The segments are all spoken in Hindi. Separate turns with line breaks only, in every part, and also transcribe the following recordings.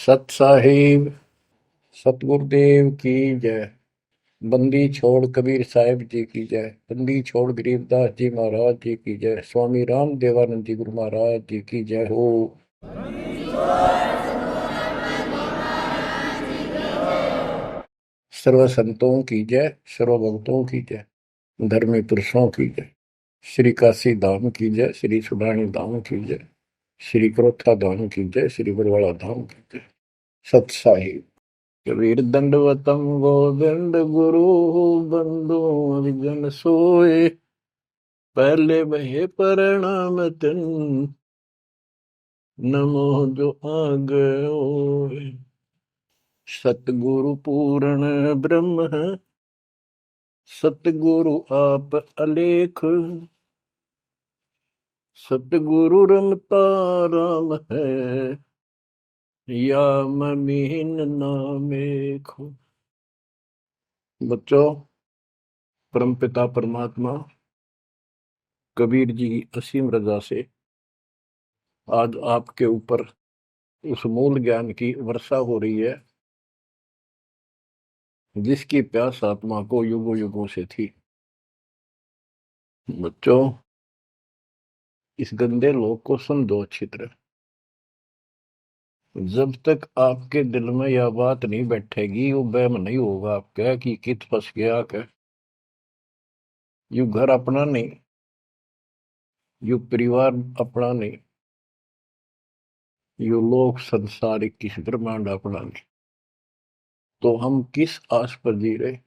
सत साहिब सतगुरुदेव की जय। बंदी छोड़ कबीर साहिब जी की जय। बंदी छोड़ गरीबदास जी महाराज जी की जय। स्वामी राम देवानंद जी गुरु महाराज जी की जय हो। सर्व संतों की जय, सर्व भक्तों की जय, धर्मी पुरुषों की जय। श्री काशी धाम की जय, श्री सुडानी धाम की जय, श्री क्रोथा धाम की जय, श्री बरवाड़ा धाम की जय। सत साहिब। कबीर दंडवतम गोविंद गुरु बंधु विजन सोए। पहले वही प्रणाम तिन नमो जो आगे। सतगुरु पूर्ण ब्रह्म है, सतगुरु आप अलेख। सतगुरु रमता राम है, या ममीन नामेख। बच्चों, परमपिता परमात्मा कबीर जी की असीम रजा से आज आपके ऊपर उस मूल ज्ञान की वर्षा हो रही है जिसकी प्यास आत्मा को युगों युगों से थी। बच्चों, इस गंदे लोग को सुन दो अच्छी तरह। जब तक आपके दिल में यह बात नहीं बैठेगी, वो वहम नहीं होगा आपका कि कित फंस गया क्या। यू घर अपना नहीं, यू परिवार अपना नहीं, यू लोक संसारिक किस ब्रह्मांड अपना नहीं, तो हम किस आस पर जी रहे।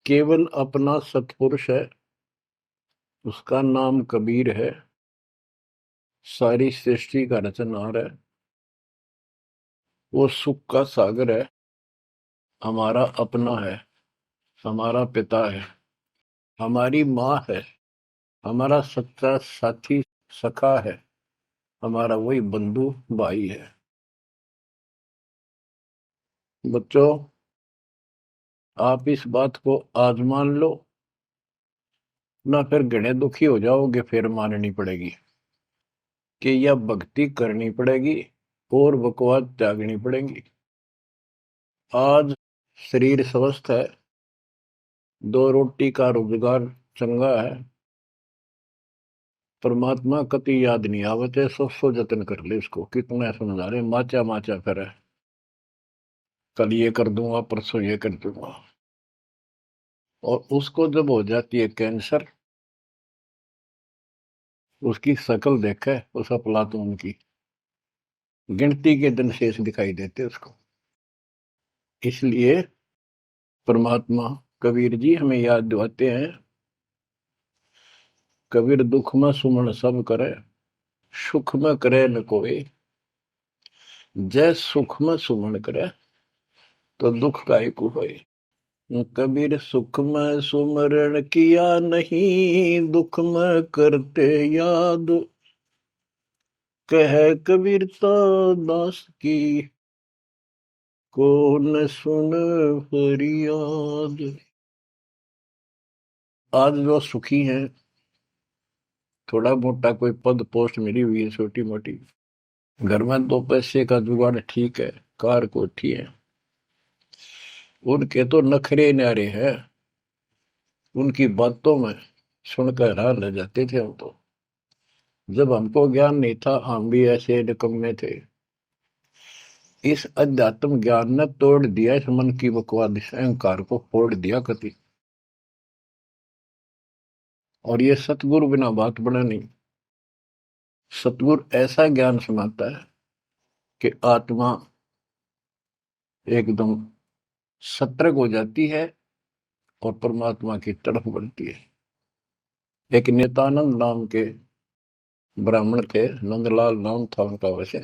केवल अपना सतपुरुष है, उसका नाम कबीर है, सारी सृष्टि का रचनहार है, वो सुख का सागर है, हमारा अपना है, हमारा पिता है, हमारी माँ है, हमारा सच्चा साथी सखा है, हमारा वही बंधु भाई है। बच्चों, आप इस बात को आज मान लो ना, फिर घणे दुखी हो जाओगे, फिर माननी पड़ेगी कि यह भक्ति करनी पड़ेगी और बकवास त्यागनी पड़ेगी। आज शरीर स्वस्थ है, दो रोटी का रोजगार चंगा है, परमात्मा कति याद नहीं आवते, सो जतन कर ले इसको। कितना समझा रहे, माचा माचा करे, कल ये कर दूंगा, परसों ये कर दूंगा। और उसको जब हो जाती है कैंसर, उसकी शक्ल देखे उस अफलातून की, गिनती के दिन शेष दिखाई देते उसको। इसलिए परमात्मा कबीर जी हमें याद दिलाते हैं, कबीर दुख में सुमन सब करे, सुख में करे न कोई। जय सुख में सुमन करे, तो दुख का ही होए। कबीर सुख में सुमरण किया नहीं, दुख में करते याद। कह कबीरता दास की, कौन सुन फरियाद। आज जो सुखी हैं, थोड़ा मोटा कोई पद पोस्ट मिली हुई है छोटी मोटी, घर में दो पैसे का जुगाड़ ठीक है, कार कोठी है, उनके तो नखरे न्यारे हैं। उनकी बातों में सुनकर हैरान रह जाते थे हम तो। जब हमको ज्ञान नहीं था, हम भी ऐसे निकम्मे थे। इस अध्यात्म ज्ञान ने तोड़ दिया इस मन की बकवाद, इस अहंकार को फोड़ दिया कति। और ये सतगुरु बिना बात बना नहीं। सतगुरु ऐसा ज्ञान सुनाता है कि आत्मा एकदम सतर्क हो जाती है और परमात्मा की तरफ बढ़ती है। एक नित्यानंद नाम के ब्राह्मण थे, नंदलाल नाम था उनका। वैसे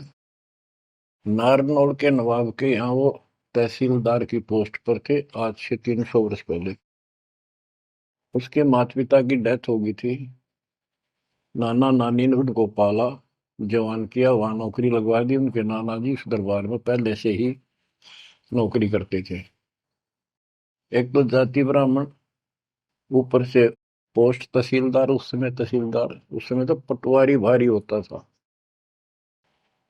नारनौल के नवाब के यहाँ वो तहसीलदार की पोस्ट पर थे, आज से 300 वर्ष पहले। उसके माता पिता की डेथ हो गई थी। नाना नानी ने उनको पाला, जवान किया, वहां नौकरी लगवा दी। उनके नाना जी उस दरबार में पहले से ही नौकरी करते थे। एक तो जाति ब्राह्मण, ऊपर से पोस्ट तहसीलदार। उस समय तहसीलदार, उस समय तो पटवारी भारी होता था।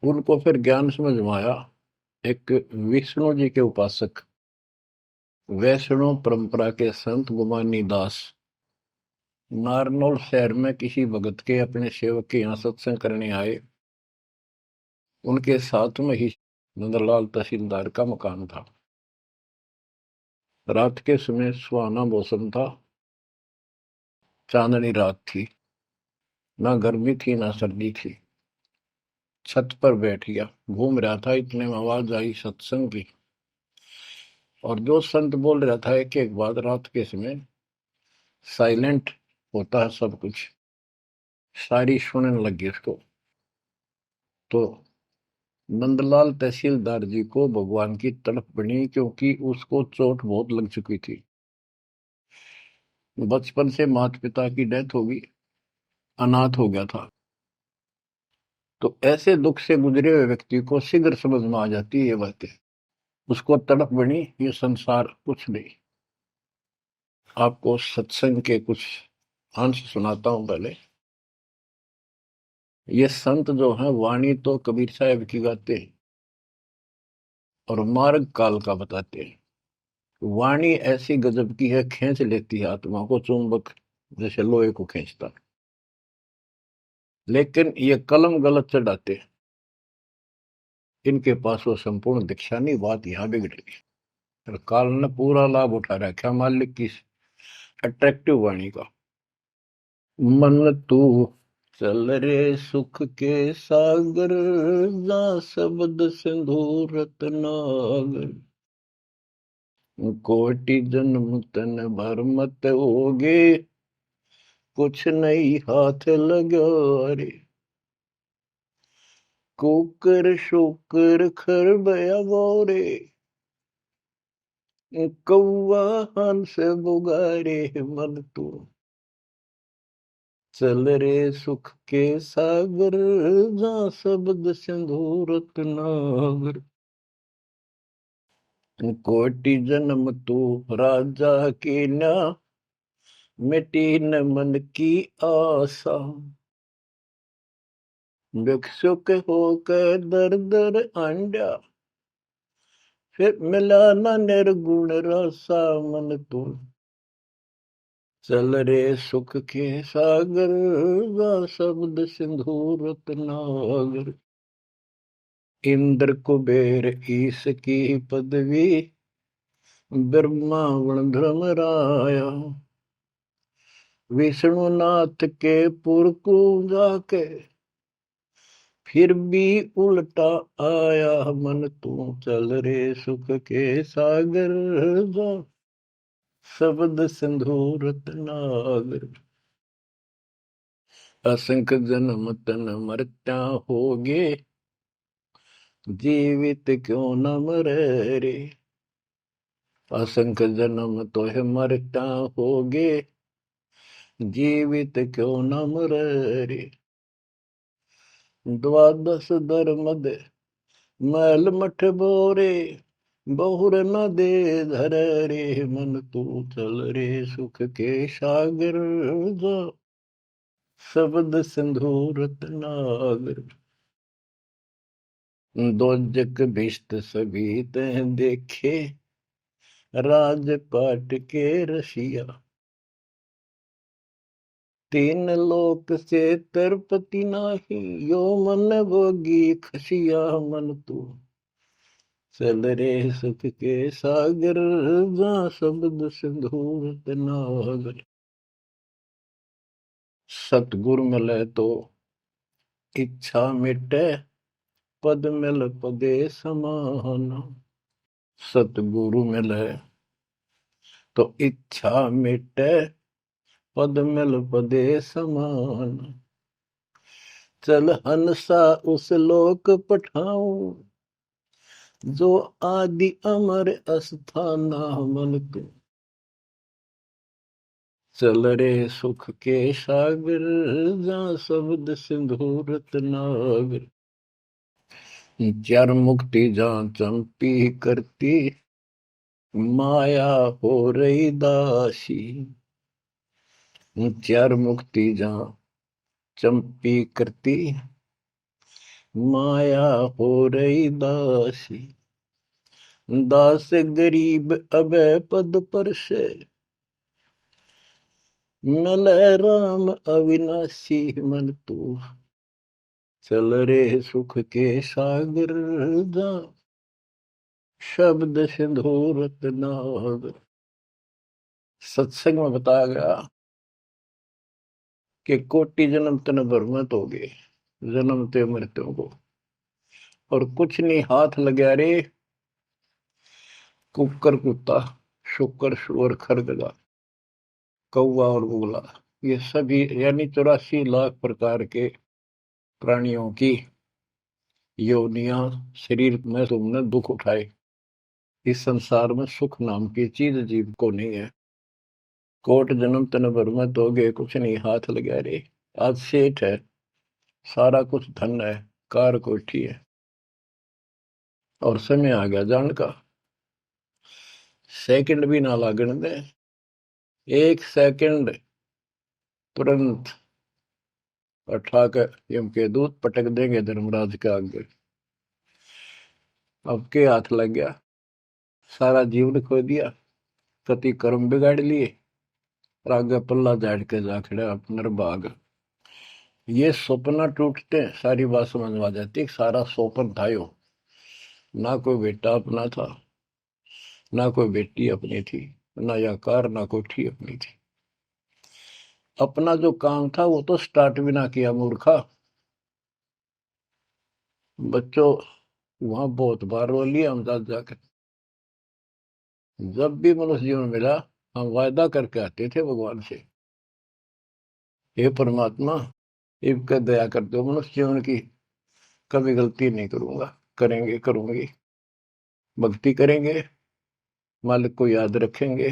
उनको फिर ज्ञान समझ में आया। एक विष्णु जी के उपासक वैष्णव परंपरा के संत गुमानी दास नारनौल शहर में किसी भगत के अपने सेवक के यहाँ सत्संग करने आए। उनके साथ में ही नंदलाल तहसीलदार का मकान था। रात के समय सुहाना मौसम था, चांदनी रात थी, ना गर्मी थी ना सर्दी थी। छत पर बैठ गया, घूम रहा था, इतने में आवाज आई सत्संग की। और जो संत बोल रहा था एक एक बात, रात के समय साइलेंट होता है सब कुछ, सारी सुनने लगी उसको। तो नंदलाल तहसीलदार जी को भगवान की तड़प बनी, क्योंकि उसको चोट बहुत लग चुकी थी। बचपन से माता पिता की डेथ हो गई, अनाथ हो गया था। तो ऐसे दुख से गुजरे हुए व्यक्ति को शीघ्र समझ में आ जाती है ये बातें। उसको तड़प बनी, ये संसार कुछ नहीं। आपको सत्संग के कुछ अंश सुनाता हूं पहले। ये संत जो हैं वाणी तो कबीर साहब की गाते हैं और मार्ग काल का बताते हैं। वाणी ऐसी गजब की है, खींच लेती है आत्मा को, चुंबक जैसे लोहे को खींचता। लेकिन ये कलम गलत चढ़ाते हैं, इनके पास वो संपूर्ण दीक्षा नहीं। बात यहाँ बिगड़ गई। और काल ने पूरा लाभ उठा रखा मालिक की अट्रैक्टिव वाणी का। मन तू चल रे सुख के सागर, जा शब्द सिंधु रत्नागर। कोटि जन्म तन भर मत होगे, कुछ नहीं हाथ लगा रे। कुकर शुकर खर बया बोरे, कौवा हंस बुगारे। मन तू चल रे सुख के सागर, जा शब्द सिंधु रत्नागर। कोटि जन्म तू राजा की ना, मिटी न मन की आशा। भिक्षुक होकर दर दर आंडा, फिर मिला न निर्गुण रसा। मन तू चल रे सुख के सागर, गा शब्द सिंधु रत्नागर। इंद्र कुबेर ईश की पदवी, ब्रह्मा वण धर्मराया। विष्णुनाथ के पुर को जाके, फिर भी उल्टा आया। मन तू चल रे सुख के सागर, जा शब्द सिंधु रत्नागर। असंख जन्म तन मरत्या होगे, जीवित क्यों न मरे रे। असंख जन्म तो है मरता होगे, जीवित क्यों न मरे रे। द्वादश धर्म दे मैल मठ बोरे, बहुर न दे धर रे। मन तू चल रे सुख के सागर, जा शब्द सिंधु रत्नागर। दो जग भिष्ट सभी तह देखे, राजपाट के रसिया। तीन लोक से तरपति नाही, यो मन भोगी खसिया। मन तू चल रे सुख के सागर, जा शब्द सिंधु रत्नागर। सतगुरु मिले तो इच्छा मिटे, पद मिल पदे समान। सतगुरु मिले तो इच्छा मिटे, पद मिल पदे समान। चल हंसा उस लोक पठाऊं, जो आदि अमर अस्थाना। मन तू चल रे सुख के सागर, जा शब्द सिंधु रत्नागर। चार मुक्ति जा चंपी करती, माया हो रही दासी। चार मुक्ति जा चंपी करती, माया हो रही दासी, दास गरीब अभय पद पर से, मिल राम अविनाशी मन तू, चल रे सुख के सागर जा, शब्द सिंधूरत नाग। सत्संग में बताया गया कि कोटि जन्म तन भ्रमित हो गए, जन्मते मृत्यु को, और कुछ नहीं हाथ लगा रे, कुकर कुत्ता, शुकर सुअर खरगदा, कौवा और बुगला, ये सभी यानी 84 लाख प्रकार के प्राणियों की योनियां शरीर में तुमने दुख उठाए। इस संसार में सुख नाम की चीज जीव को नहीं है। कोट जन्म तन भ्रमित हो गए, कुछ नहीं हाथ लगा रे। आज सेठ है, सारा कुछ धन है, कार कोठी है, और समय आ गया जान का, सेकंड भी ना लागण दे, एक सेकंड तुरंत उठा कर यम के दूत पटक देंगे धर्मराज के आगे। अब के हाथ लग गया, सारा जीवन खो दिया, कति कर्म बिगाड़ लिए, और आगे पल्ला झाड़ के जा खड़ा अपना भाग। ये सपना टूटते सारी बात समझ में आ जाती, सारा सोपन था यो, ना कोई बेटा अपना था, ना कोई बेटी अपनी थी, ना या कार, ना कोठी अपनी थी। अपना जो काम था वो तो स्टार्ट भी ना किया मूर्खा। बच्चों वहां बहुत बार रो लिया हम साथ जाकर, जब भी मनुष्य जीवन मिला हम वायदा करके आते थे भगवान से, हे परमात्मा इनका दया कर दो, मनुष्य जीवन की कभी गलती नहीं करूंगा, करेंगे करूंगी, भक्ति करेंगे, मालिक को याद रखेंगे,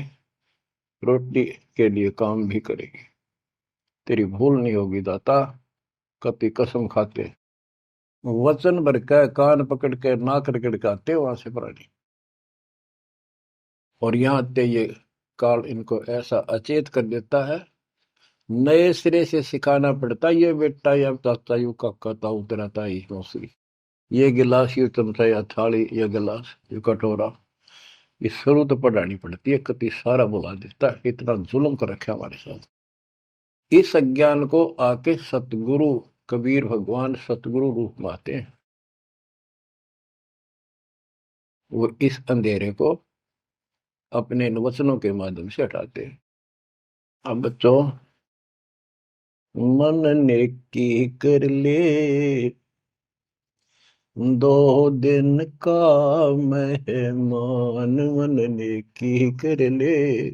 रोटी के लिए काम भी करेंगे, तेरी भूल नहीं होगी दाता, कति कसम खाते, वचन भर के कान पकड़ के नाक रगड़काते वहां से प्राणी। और यहाँ आते ये काल इनको ऐसा अचेत कर देता है, नए सिरे से सिखाना पड़ता, ये बेटा या ताता यू काका ताऊ तेरा ताई मौसरी, ये गिलास, ये चमचा, या थाली, या गिलास, ये कटोरा, ये शुरू तो पढ़ानी पड़ती है, कति सारा बुला देता है, इतना जुल्म कर रखा हमारे साथ। इस अज्ञान को आके सतगुरु कबीर भगवान सतगुरु रूप में आते हैं, वो इस अंधेरे को अपने इन वचनों के माध्यम से हटाते हैं। अब बच्चों, मन नेकी कर ले, 2 दिन का मेहमान, मन नेकी कर ले।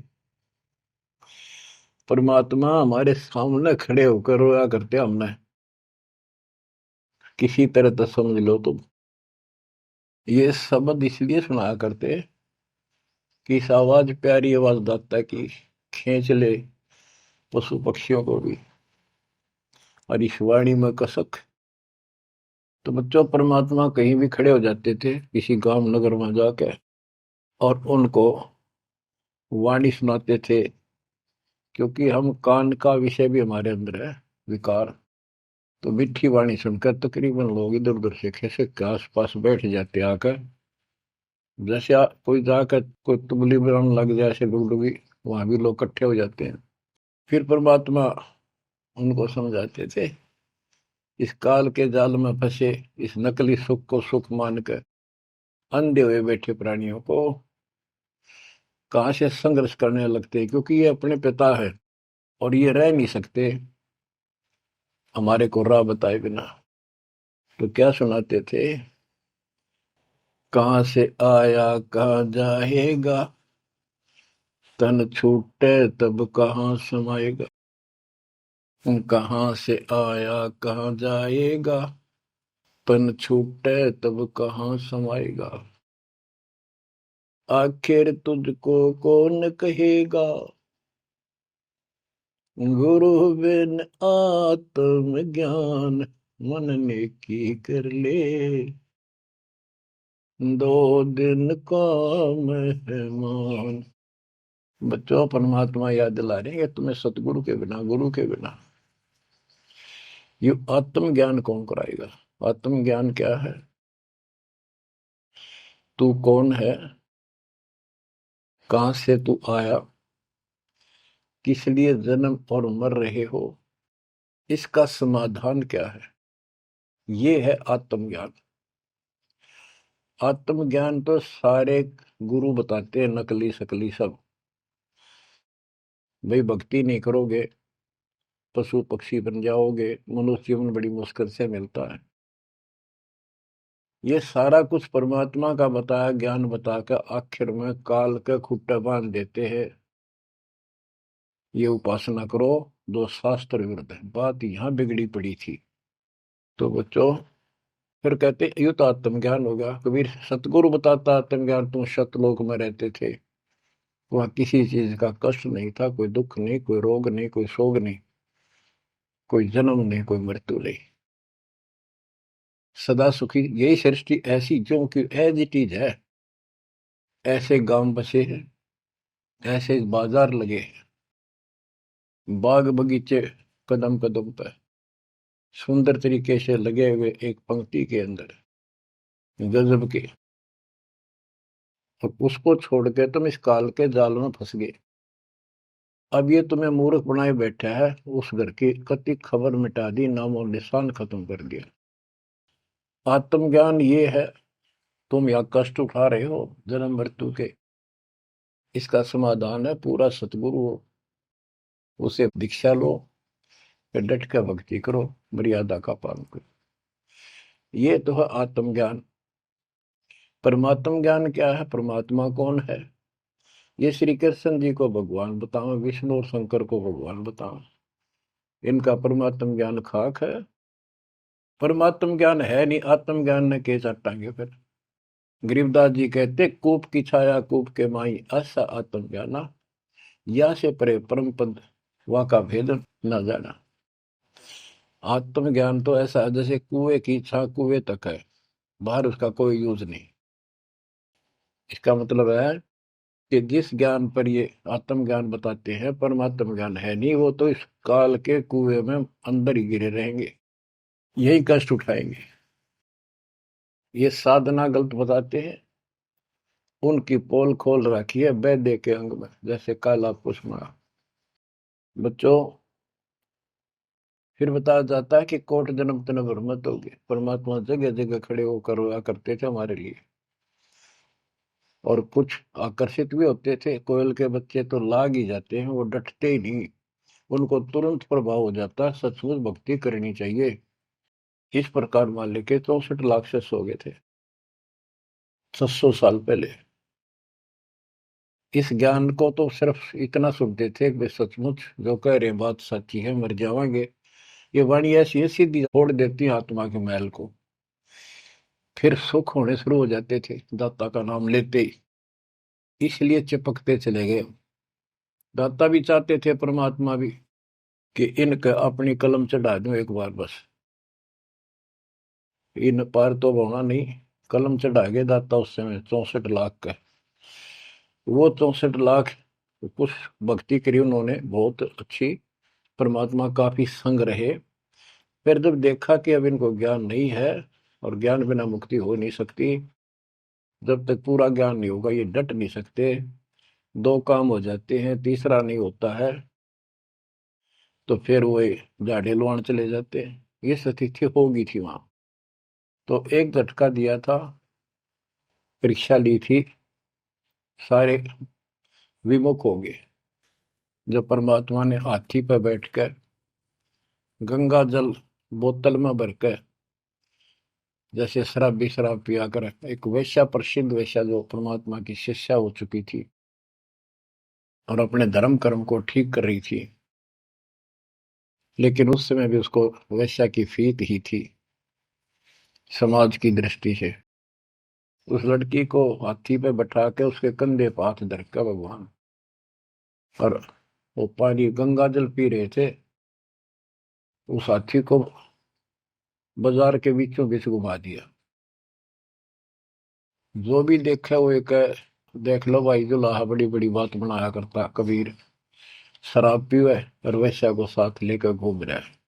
परमात्मा हमारे सामने खड़े होकर रोया करते हमने, किसी तरह तो समझ लो तुम। ये शब्द इसलिए सुनाया करते कि इस आवाज, प्यारी आवाज दाता की, खींच ले पशु पक्षियों को भी, और इस वाणी में कसक। तो बच्चों, परमात्मा कहीं भी खड़े हो जाते थे किसी गांव नगर में जाके, और उनको वाणी सुनाते थे, क्योंकि हम कान का विषय भी हमारे अंदर है, विकार। तो मीठी वाणी सुनकर तकरीबन लोग इधर उधर से खिसक के आस पास बैठ जाते आकर, जैसे कोई जाकर कोई तुबली बनाने लग जाए ऐसे डुगडुगी, वहां भी लोग इकट्ठे हो जाते हैं। फिर परमात्मा उनको समझाते थे, इस काल के जाल में फंसे इस नकली सुख को सुख मानकर अंधे हुए बैठे प्राणियों को कहां से संघर्ष करने लगते, क्योंकि ये अपने पिता है और ये रह नहीं सकते हमारे को राह बताए बिना। तो क्या सुनाते थे, कहां से आया कहां जाएगा, तन छूटे तब कहां समाएगा, कहां से आया कहां जाएगा, तन छूटे तब कहां समाएगा, आखिर तुझको कौन कहेगा, गुरु बिन आत्म ज्ञान, मन ने की कर ले, 2 दिन का मेहमान। बच्चों, परमात्मा याद दिला रहे हैं कि तुम्हें सतगुरु के बिना, गुरु के बिना ये आत्म ज्ञान कौन कराएगा। आत्मज्ञान क्या है? तू कौन है, कहां से तू आया, किस लिए जन्म और मर रहे हो, इसका समाधान क्या है, ये है आत्मज्ञान। आत्मज्ञान तो सारे गुरु बताते हैं, नकली सकली सब। भाई भक्ति नहीं करोगे पशु पक्षी बन जाओगे, मनुष्य जीवन बड़ी मुश्किल से मिलता है। ये सारा कुछ परमात्मा का बताया ज्ञान बताकर आखिर में काल के खुट्टा बांध देते हैं। ये उपासना करो, दो शास्त्र विरुद्ध है। बात यहां बिगड़ी पड़ी थी। तो बच्चों फिर कहते ये तो आत्मज्ञान होगा। कबीर सतगुरु बताता आत्मज्ञान, तुम सतलोक में रहते थे, वहां किसी चीज का कष्ट नहीं था, कोई दुख नहीं, कोई रोग नहीं, कोई शोक नहीं, कोई जन्म नहीं, कोई मृत्यु नहीं, सदा सुखी। यही सृष्टि ऐसी जो कि एज इट इज है। ऐसे गांव बसे हैं, ऐसे बाजार लगे हैं, बाग बगीचे कदम कदम पर सुंदर तरीके से लगे हुए एक पंक्ति के अंदर गजब के। और उसको छोड़ के तुम इस काल के जाल में फंस गए। अब ये तुम्हें मूर्ख बनाए बैठा है, उस घर की कति खबर मिटा दी, नाम और निशान खत्म कर दिया। आत्मज्ञान ये है, तुम या कष्ट उठा रहे हो जन्म मृत्यु के, इसका समाधान है पूरा सतगुरु हो, उसे दीक्षा लो, फिर डट कर भक्ति करो, मर्यादा का पालन करो। ये तो है आत्मज्ञान। परमात्म ज्ञान क्या है, परमात्मा कौन है, ये श्री कृष्ण जी को भगवान बताओ, विष्णु और शंकर को भगवान बताओ। इनका परमात्म ज्ञान खाक है। परमात्म ज्ञान है नहीं, आत्मज्ञान ने के चाटांगे फिर। गरीबदास जी कहते कूप की छाया कूप के माई, ऐसा आत्मज्ञाना, या से परे परम पद वहां का भेद न जाना। आत्मज्ञान तो ऐसा है जैसे कुएं की छा कुएं तक है, बाहर उसका कोई यूज नहीं। इसका मतलब है कि जिस ज्ञान पर ये आत्मज्ञान बताते हैं, परमात्म ज्ञान है नहीं, वो तो इस काल के कुएं में अंदर ही गिरे रहेंगे, यही कष्ट उठाएंगे। ये साधना गलत बताते हैं, उनकी पोल खोल रखी है वैद्य के अंग में, जैसे काला पुष्मा। बच्चों फिर बताया जाता है कि कोट जन्म तन भर मत होगे, परमात्मा जगह जगह खड़े होकर रोया करते थे हमारे लिए। और कुछ आकर्षित भी होते थे, कोयल के बच्चे तो लाग ही जाते हैं, वो डटते ही नहीं, उनको तुरंत प्रभाव हो जाता है, सचमुच भक्ति करनी चाहिए। इस प्रकार मान लेके 64 लाख से हो गए थे 700 साल पहले। इस ज्ञान को तो सिर्फ इतना सुनते थे कि सचमुच जो कह रहे बात सच्ची है, मर जावांगे। ये वाणी ऐसी है सीधी फोड़ देती है आत्मा के मैल को, फिर सुख होने शुरू हो जाते थे दाता का नाम लेते ही। इसलिए चिपकते चले गए। दाता भी चाहते थे, परमात्मा भी, कि इनका अपनी कलम चढ़ा दूं एक बार बस, इन पार तो होना नहीं। कलम चढ़ा गए दाता उस समय 64 लाख का। वो 64 लाख कुछ भक्ति करी उन्होंने बहुत अच्छी, परमात्मा काफी संग रहे। फिर जब देखा कि अब इनको ज्ञान नहीं है और ज्ञान बिना मुक्ति हो नहीं सकती, जब तक पूरा ज्ञान नहीं होगा ये डट नहीं सकते, दो काम हो जाते हैं, तीसरा नहीं होता है, तो फिर वो झाड़े लुआन चले जाते हैं। ये स्थिति होगी थी वहां। तो एक झटका दिया था, परीक्षा ली थी, सारे विमुख हो गए। जब परमात्मा ने हाथी पर बैठकर गंगा जल बोतल में भरकर, जैसे शराबी शराब पिया कर, एक वैश्या, प्रसिद्ध वैश्या जो परमात्मा की शिष्या हो चुकी थी और अपने धर्म कर्म को ठीक कर रही थी, लेकिन उस समय भी उसको वैश्या की फीत ही थी समाज की दृष्टि से। उस लड़की को हाथी पे बैठा के उसके कंधे पर हाथ धर कर भगवान, और वो पानी गंगा जल पी रहे थे, उस हाथी को बाजार के बीचों बीच घुमा दिया। जो भी देखा वो एक, देख लो भाई दुल्हा बड़ी बड़ी बात बनाया करता कबीर, शराब पीवे और वैश्या को साथ लेकर घूम रहा है।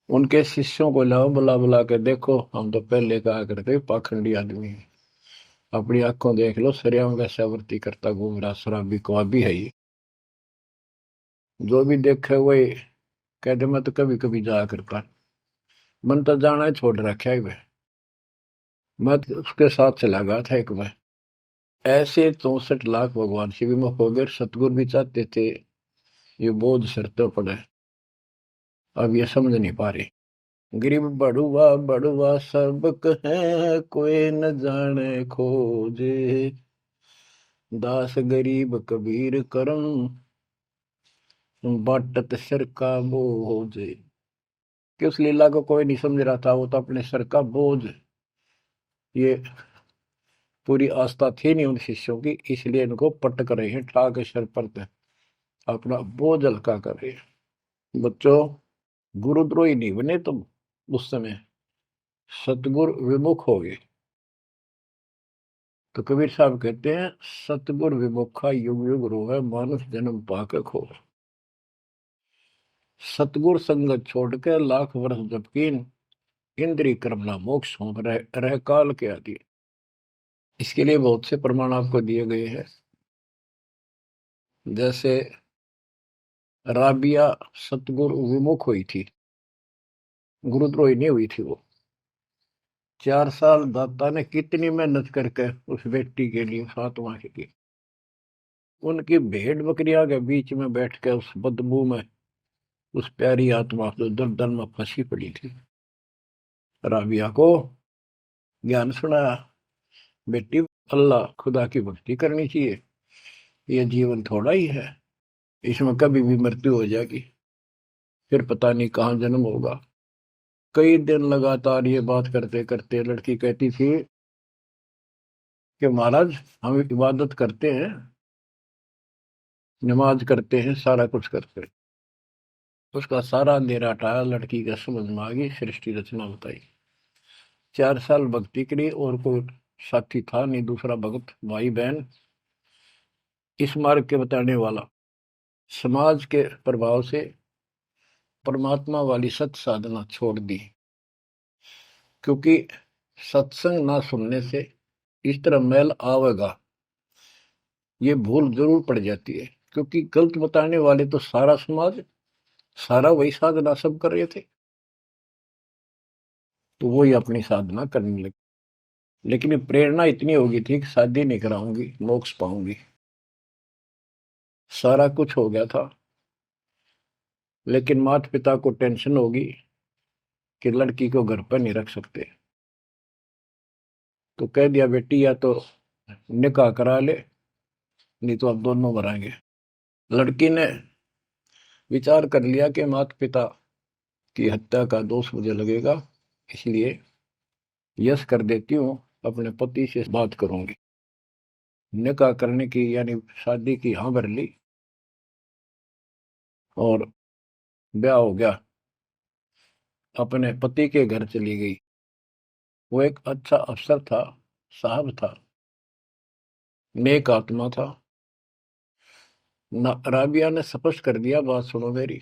उनके शिष्यों को लाओ, बुला बुला के देखो, हम तो पहले कहा करते पाखंडी आदमी है, अपनी आंखों देख लो, सरियाम वैश्यावृत्ति करता घूम रहा, शराबी कबाबी है ये। जो भी देखे वही कहते, मैं तो कभी कभी जाया करता, मन तो जाना ही छोड़ रखा है वह। मैं तो उसके साथ चला गया था एक बार। ऐसे 64 लाख भगवान शिव विमुख हो गए, सतगुरु भी चाहते थे ये बोझ सिर तो पड़े, अब ये समझ नहीं पा रहे। गरीब बड़ुआ बड़ुआ सबक है, कोई न जाने खोजे, दास गरीब कबीर करम, बाटत सिर का बोझ। कि उस लीला को कोई नहीं समझ रहा था, वो तो अपने सर का बोझ, ये पूरी आस्था थी नहीं उन शिष्यों की, इसलिए इनको पटक रहे हैं, ठाक सर पर अपना बोझ हल्का कर रहे हैं। बच्चों, गुरुद्रोही नहीं बने तुम, उस समय सतगुरु विमुख हो गए। तो कबीर साहब कहते हैं, सतगुरु विमुखा युग युग रोवे, मानुष जन्म पाके खो। सतगुरु संगत छोड़ के लाख वर्ष जबकीन, इंद्रिय कर्मला मोक्ष हो रह काल के आदि। इसके लिए बहुत से प्रमाण आपको दिए गए हैं। जैसे राबिया सतगुरु विमुख हुई थी, गुरुद्रोही नहीं हुई थी वो। 4 साल दाता ने कितनी मेहनत करके उस बेटी के लिए, फातिमा के लिए, उनकी भेड़ बकरियां के बीच में बैठ के उस बदबू में उस प्यारी आत्मा जो दलदल में फंसी पड़ी थी, राबिया को ज्ञान सुनाया, बेटी अल्लाह खुदा की भक्ति करनी चाहिए, ये जीवन थोड़ा ही है, इसमें कभी भी मृत्यु हो जाएगी, फिर पता नहीं कहाँ जन्म होगा। कई दिन लगातार ये बात करते करते लड़की कहती थी कि महाराज, हम इबादत करते हैं, नमाज करते हैं, सारा कुछ करते हैं। उसका सारा अंधेरा हटाया, लड़की का समझ में आ गई, सृष्टि रचना बताई। 4 साल भक्ति करी, और कोई साथी था नहीं, दूसरा भक्त भाई बहन इस मार्ग के बताने वाला। समाज के प्रभाव से परमात्मा वाली सत साधना छोड़ दी, क्योंकि सत्संग ना सुनने से इस तरह मैल आवेगा, ये भूल जरूर पड़ जाती है। क्योंकि गलत बताने वाले तो सारा समाज, सारा वही साधना सब कर रहे थे, तो वही अपनी साधना करने लगे। लेकिन ये प्रेरणा इतनी होगी थी कि शादी नहीं कराऊंगी, मोक्ष पाऊंगी, सारा कुछ हो गया था। लेकिन माता पिता को टेंशन होगी कि लड़की को घर पर नहीं रख सकते, तो कह दिया बेटी या तो निकाह करा ले, नहीं तो अब दोनों मराएंगे। लड़की ने विचार कर लिया कि माता पिता की हत्या का दोष मुझे लगेगा, इसलिए यस कर देती हूँ, अपने पति से बात करूंगी। निकाह करने की यानी शादी की हाँ भर ली, और ब्याह हो गया, अपने पति के घर चली गई। वो एक अच्छा अफसर था, साहब था, नेक आत्मा था। राबिया ने स्पष्ट कर दिया, बात सुनो मेरी,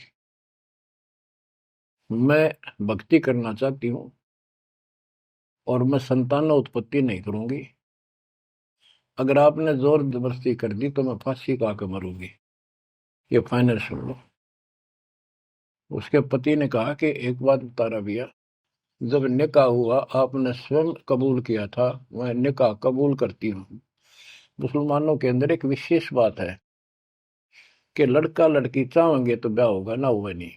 मैं भक्ति करना चाहती हूँ और मैं संतान उत्पत्ति नहीं करूंगी, अगर आपने जोर जबरदस्ती कर दी तो मैं फांसी का के मरूंगी, ये फाइनल सुन लो। उसके पति ने कहा कि एक बात बता राबिया, जब निकाह हुआ आपने स्वयं कबूल किया था, मैं निकाह कबूल करती हूँ। मुसलमानों के अंदर एक विशेष बात है कि लड़का लड़की चाहेंगे तो ब्याह होगा, ना हुआ नहीं।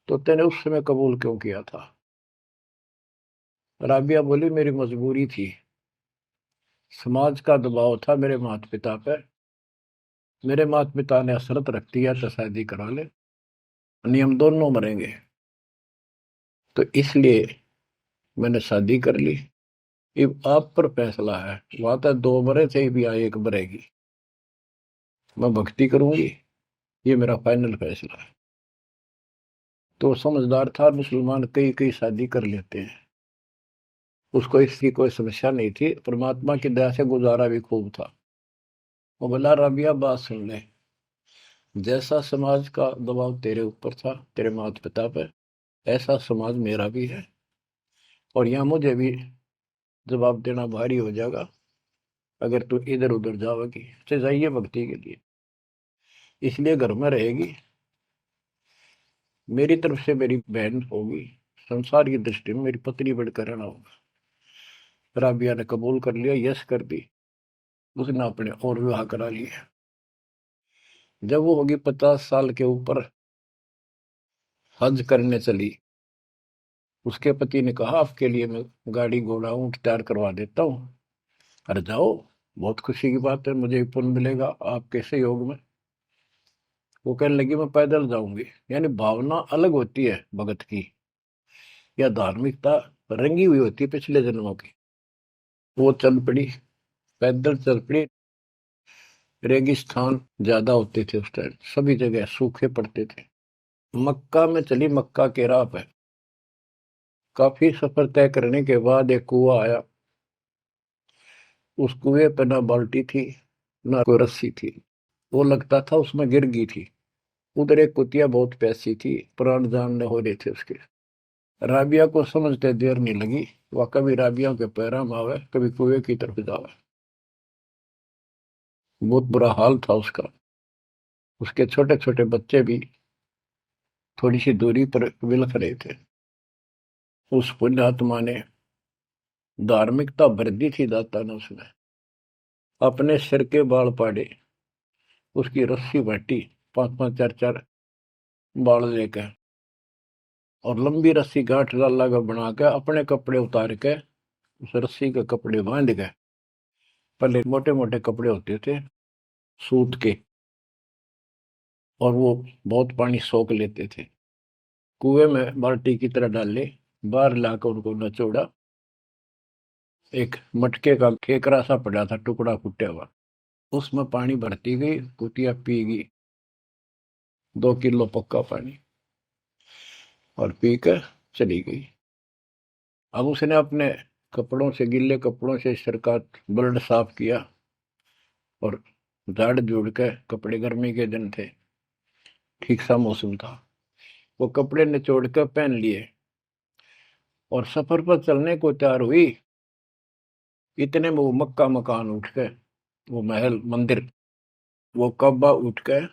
तो तेने उस समय कबूल क्यों किया था? राबिया बोली, मेरी मजबूरी थी, समाज का दबाव था मेरे माता पिता पर, मेरे माता पिता ने शर्त रख दिया तो शादी करा ले, नियम दोनों मरेंगे, तो इसलिए मैंने शादी कर ली। अब आप पर फैसला है, वहां तक 2 मरे थे भी, आ 1 मरेगी, मैं भक्ति करूंगी, ये मेरा फाइनल फैसला है। तो समझदार था मुसलमान, कई कई शादी कर लेते हैं, उसको इसकी कोई समस्या नहीं थी, परमात्मा की दया से गुजारा भी खूब था। वो बोला, राबिया बात सुन ले, जैसा समाज का दबाव तेरे ऊपर था, तेरे माता पिता पर, ऐसा समाज मेरा भी है, और यहाँ मुझे भी जवाब देना भारी हो जाएगा अगर तू इधर उधर जाओगी। तो जाइए भक्ति के लिए, इसलिए घर में रहेगी, मेरी तरफ से मेरी बहन होगी, संसार की दृष्टि में मेरी पत्नी बनकर रहना होगा। राबिया ने कबूल कर लिया, यस कर दी। उसने अपने और विवाह करा लिया। जब वो होगी 50 साल के ऊपर, हज करने चली, उसके पति ने कहा आपके लिए मैं गाड़ी घोड़ा ऊंट तैयार करवा देता हूँ, अरे जाओ, बहुत खुशी की बात है, मुझे भी पुण्य मिलेगा आपके सहयोग में। वो कहने लगी मैं पैदल जाऊंगी। यानी भावना अलग होती है भगत की, या धार्मिकता रंगी हुई होती है पिछले जन्मों की। वो चल पड़ी, पैदल चल पड़ी। रेगिस्तान ज्यादा होते थे उस टाइम, सभी जगह सूखे पड़ते थे। मक्का में चली, मक्का के राह पे काफी सफर तय करने के बाद एक कुआं आया। उस कुएं पे ना बाल्टी थी, ना कोई रस्सी थी, वो लगता था उसमें गिर गई थी। उधर एक कुतिया बहुत प्यासी थी, प्राण जानने हो रहे थे उसके। राबिया को समझते देर नहीं लगी, वह कभी राबिया के पैरा में आवे, कभी कुएं की तरफ जावे। बहुत बुरा हाल था उसका। उसके छोटे छोटे बच्चे भी थोड़ी सी दूरी पर विलख रहे थे। उस पुण्यात्मा ने धार्मिकता भर दी थी दाता ने उसमें। अपने सिर के बाल पाड़े, उसकी रस्सी बांटी, 5-5 4-4 बाल लेकर, और लंबी रस्सी गांठ लाला का बना के अपने कपड़े उतार के उस रस्सी के कपड़े बांध गए। पहले मोटे मोटे कपड़े होते थे सूत के, और वो बहुत पानी सोख लेते थे। कुएं में बाल्टी की तरह डाले, बाहर लाकर उनको नचोड़ा। एक मटके का ठेकरा सा पड़ा था, टुकड़ा फूटा हुआ, उसमें पानी भरती गई, कुतिया पी गई 2 किलो पक्का पानी, और पी कर चली गई। अब उसने अपने कपड़ों से, गिल्ले कपड़ों से सिर का ब्लड साफ किया, और झाड़ जोड़ के, कपड़े गर्मी के दिन थे, ठीक सा मौसम था, वो कपड़े निचोड़ कर पहन लिए और सफर पर चलने को तैयार हुई। इतने में वो मक्का मकान उठ गए, वो महल मंदिर, वो कब्बा उठ गए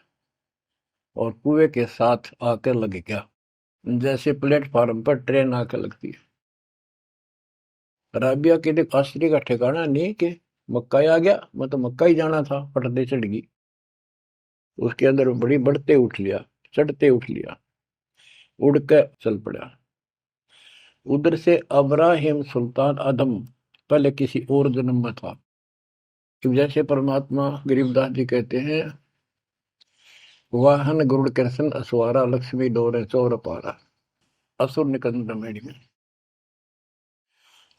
और कुएं के साथ आकर लग गया, जैसे प्लेटफार्म पर ट्रेन आकर लगती है। राबिया के देख आश्चर्य का ठिकाना नहीं कि मक्का ही आ गया, मैं तो मक्का ही जाना था, पटदे चढ़ गई। उसके अंदर बड़ी बढ़ते उठ लिया, चढ़ते उठ लिया, उड़ के चल पड़ा। उधर से अब्राहिम सुल्तान अदम पहले किसी और जन्म में था। जैसे परमात्मा गरीबदास जी कहते हैं, वाहन गरुड़ कृष्ण असवारा, लक्ष्मी डोरे चौर पारा, असुर निकंद मेड़ी में।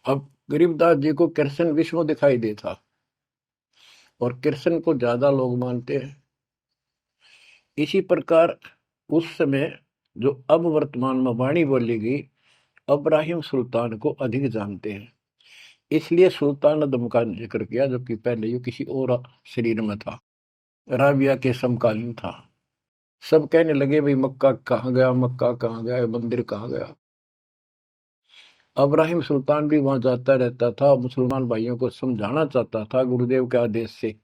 अब गरीबदास जी को कृष्ण विष्णु दिखाई देता, और कृष्ण को ज्यादा लोग मानते हैं। इसी प्रकार उस समय जो अब वर्तमान में वाणी बोली गई, अब्राहिम सुल्तान को अधिक जानते हैं, इसलिए सुल्तान अदम का जिक्र किया, जबकि पहले ये किसी और शरीर में था, राबिया के समकालीन था। सब कहने लगे भाई मक्का कहाँ गया, मक्का कहाँ गया, मंदिर कहाँ गया। अब्राहिम सुल्तान भी वहां जाता रहता था, मुसलमान भाइयों को समझाना चाहता था, गुरुदेव के आदेश से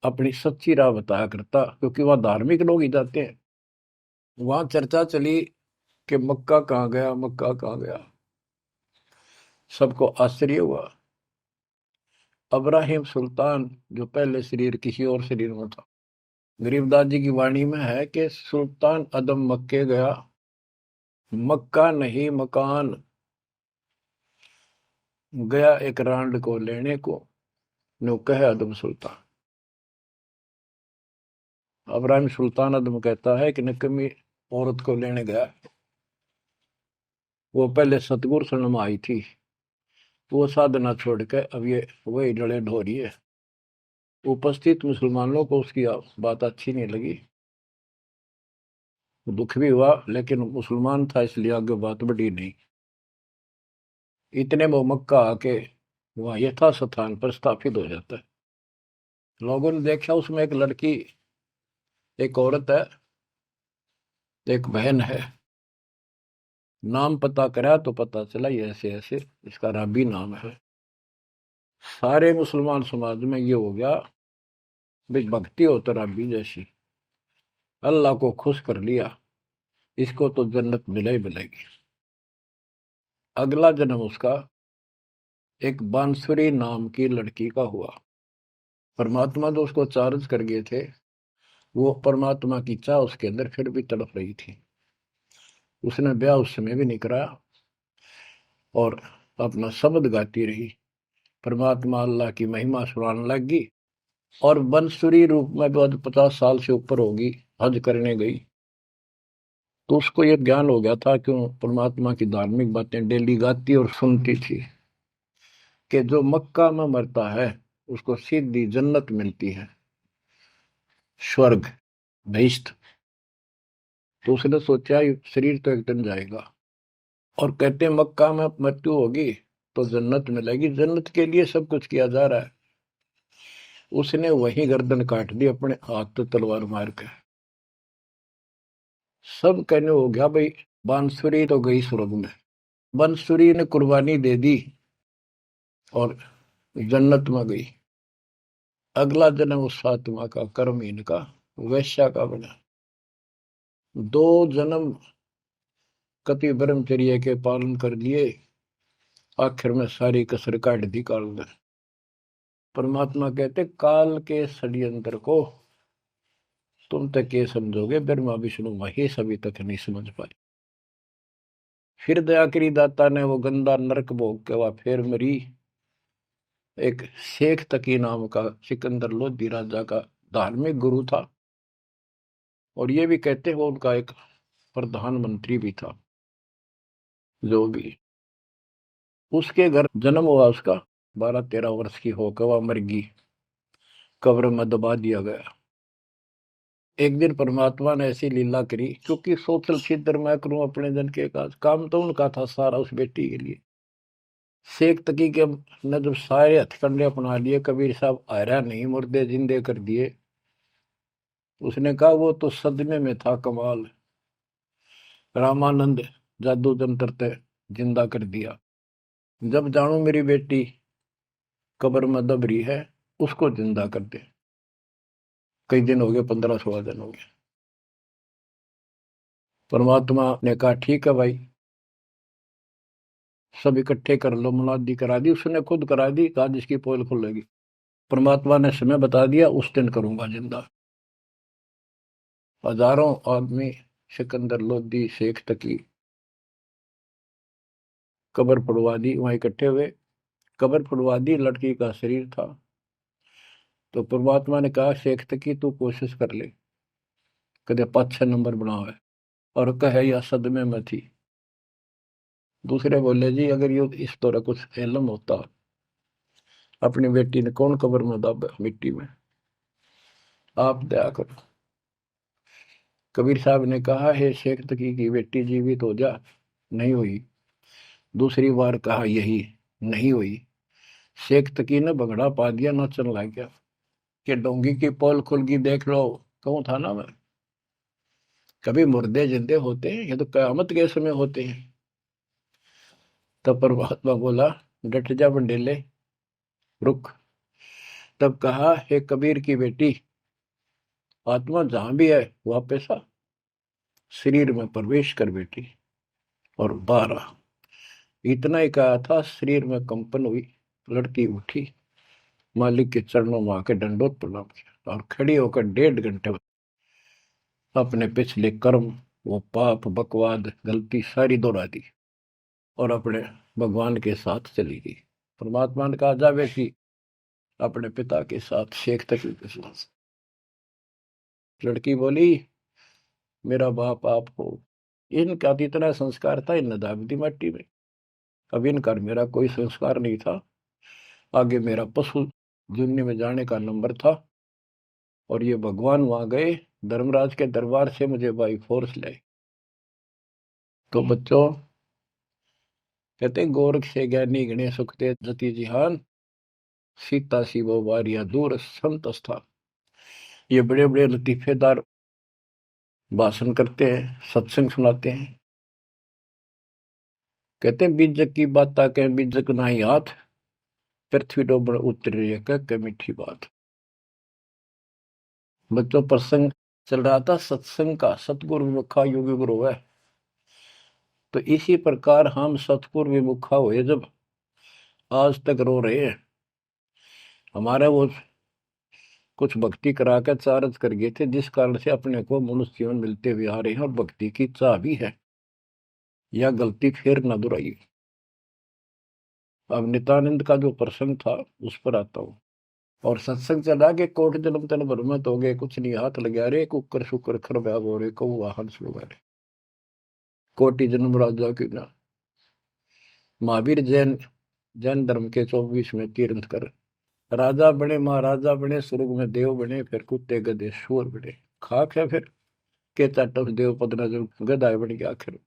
अपनी सच्ची राह बताया करता, क्योंकि वहां धार्मिक लोग ही जाते हैं। वहां चर्चा चली कि मक्का कहाँ गया, मक्का कहाँ गया। सबको आश्चर्य हुआ। अब्राहिम सुल्तान जो पहले शरीर किसी और शरीर में था, गरीबदास जी की वाणी में है कि सुल्तान अदम मक्के गया, मक्का नहीं मकान, गया एक रांड को लेने को, नो कहे अदम सुल्तान। अब्राहिम सुल्तान अदम कहता है कि नकमी औरत को लेने गया, वो पहले सतगुरु शरण में आई थी, वो साधना छोड़ के अब ये वही डले ढो रही है। उपस्थित मुसलमानों को उसकी बात अच्छी नहीं लगी, दुख भी हुआ, लेकिन मुसलमान था इसलिए आगे बात बढ़ी नहीं। इतने वो मक्का आके वहां यथा स्थान पर स्थापित हो जाता है। लोगों ने देखा उसमें एक लड़की एक औरत है, एक बहन है। नाम पता करा तो पता चला ये ऐसे ऐसे इसका राबी नाम है। सारे मुसलमान समाज में ये हो गया भाई, भक्ति हो तो राबी जैसी, अल्लाह को खुश कर लिया, इसको तो जन्नत मिले ही मिलेगी। अगला जन्म उसका एक बांसुरी नाम की लड़की का हुआ। परमात्मा जो उसको चार्ज कर गए थे, वो परमात्मा की चाह उसके अंदर फिर भी तड़प रही थी। उसने ब्याह उस समय भी नहीं कराया और अपना शब्द गाती रही, परमात्मा अल्लाह की महिमा सुनाने लगी। और बंसुरी रूप में भी 50 साल से ऊपर होगी, हज करने गई। तो उसको ये ज्ञान हो गया था कि वो परमात्मा की धार्मिक बातें डेली गाती और सुनती थी कि जो मक्का में मरता है उसको सीधी जन्नत मिलती है, स्वर्ग, बहिश्त। तो उसने सोचा ये शरीर तो एक दिन जाएगा, और कहते हैं मक्का में मृत्यु होगी तो जन्नत मिलेगी, जन्नत के लिए सब कुछ किया जा रहा है। उसने वही गर्दन काट दी अपने हाथ से तलवार मार के। सब कहने हो गया भाई, बांसुरी तो गई स्वर्ग में। बांसुरी ने कुर्बानी दे दी और जन्नत में गई। अगला जन्म उस फातिमा का कर्महीन का, वैश्या का बना। 2 जन्म कति ब्रह्मचर्य के पालन कर लिए, आखिर में सारी कसर काट दी काल ने। परमात्मा कहते काल के षड्यंत्र को तुम तक ये समझोगे, ब्रह्मा विष्णु महेश अभी तक नहीं समझ पाए। फिर दया करी दाता ने, वो गंदा नरक भोग के वह फिर मरी। एक शेख तकी नाम का सिकंदर लोधी राजा का धार्मिक गुरु था, और ये भी कहते हैं वो उनका एक प्रधानमंत्री भी था। जो भी उसके घर जन्म हुआ उसका, 12-13 वर्ष की होकर वह मर गई, कब्र में दबा दिया गया। एक दिन परमात्मा ने ऐसी लीला करी, क्योंकि सोचल छिद्र मैं करूं अपने जन के काज, काम तो उनका था सारा उस बेटी के लिए। शेख तकी के ने जब सारे हथकंडे अपना लिए, कबीर साहब आयरा नहीं, मुर्दे जिंदे कर दिए। उसने कहा वो तो सदमे में था कमाल, रामानंद जादू जंत्र ते जिंदा कर दिया। जब जानू मेरी बेटी कब्र में दब रही है, उसको जिंदा कर दे। कई दिन हो गए, 15-16 दिन हो गए। परमात्मा ने कहा ठीक है भाई, सब इकट्ठे कर लो। मुनादी करा दी, उसने खुद करा दी, कहा जिसकी पोल खुलेगी। परमात्मा ने समय बता दिया, उस दिन करूंगा जिंदा। हजारों आदमी, सिकंदर लोधी, शेख तकी, कब्र फुड़वा दी, वहां इकट्ठे हुए। कब्र फुड़वा दी, लड़की का शरीर था। तो परमात्मा ने कहा शेख तकी तू कोशिश कर ले, कदे 5-6 नंबर बनाओ है। और कहे या सदमे में थी। दूसरे बोले जी अगर ये इस तरह कुछ इल्म होता, अपनी बेटी ने कौन कब्र में दब मिट्टी में, आप दया करो। कबीर साहब ने कहा हे शेख तकी की बेटी जीवित हो जा, नहीं हुई। दूसरी बार कहा यही, नहीं हुई। शेख तकी ने बगड़ा पा दिया, नाचन लग गया कि डोंगी की पोल खुल गई, देख लो। कहूं था ना मैं, कभी मुर्दे जिंदे होते हैं, ये तो कयामत के समय होते हैं। तब परमात्मा बोला डट जा बंडेले, रुक। तब कहा हे कबीर की बेटी, आत्मा जहां भी है वापस आ, शरीर में प्रवेश कर बेटी। और 12 इतना ही कहा था, शरीर में कंपन हुई, लड़की उठी, मालिक के चरणों में आके दंडोत प्रणाम किया, और खड़ी होकर 1.5 घंटे अपने पिछले कर्म, वो पाप बकवाद गलती सारी दोहरा दी, और अपने भगवान के साथ चली गई। परमात्मा ने कहा जा बेटी अपने पिता के साथ, शेख तकी के साथ। लड़की बोली मेरा बाप आप हो। इनका तो इतना संस्कार था, इन दाब दी मट्टी में। अब इनका मेरा कोई संस्कार नहीं था। आगे मेरा पशु जुन्नी में जाने का नंबर था, और ये भगवान वहां गए, धर्मराज के दरबार से मुझे बाई फोर्स लाए। तो बच्चों कहते गोरख से ज्ञानी गणे सुखते जति जिहान, सीता शिव वारिया दूर संत स्थान। ये बड़े बड़े लतीफेदार भाषण करते हैं, सत्संग सुनाते हैं। कहते हैं बीजक की बात ताके बीजक नहीं हाथ, पृथ्वी डोबण उतरी कह मीठी बात। बच्चों प्रसंग चल रहा था सत्संग का, सतगुरु विमुखा योगी गुरु है। तो इसी प्रकार हम सतगुरु विमुखा हुए जब, आज तक रो रहे हैं। हमारे वो कुछ भक्ति करा कर चार्ज कर गए थे, जिस कारण से अपने को मनुष्य जीवन मिलते हुए आ रहे हैं, और भक्ति की चाह भी है। यह गलती फिर न दोहराई। अब नित्यानंद का जो प्रसंग था उस पर आता हूँ। और सत्संग चला के कोट जन्म तन भ्रमत हो गए, कुछ नहीं हाथ लगा रे, कुकर शुकर खर व्याग हो रे, कौ वाहन सुगा रे, कोटि जन्म राजा की ना। महावीर जैन जैन धर्म के 24वें तीर्थंकर राजा बने, महाराजा बने, स्वर्ग में देव बने, फिर कुत्ते गधे शोर बने। खाक है फिर के चाटव देव पद न जो गधा बन गया आखिर।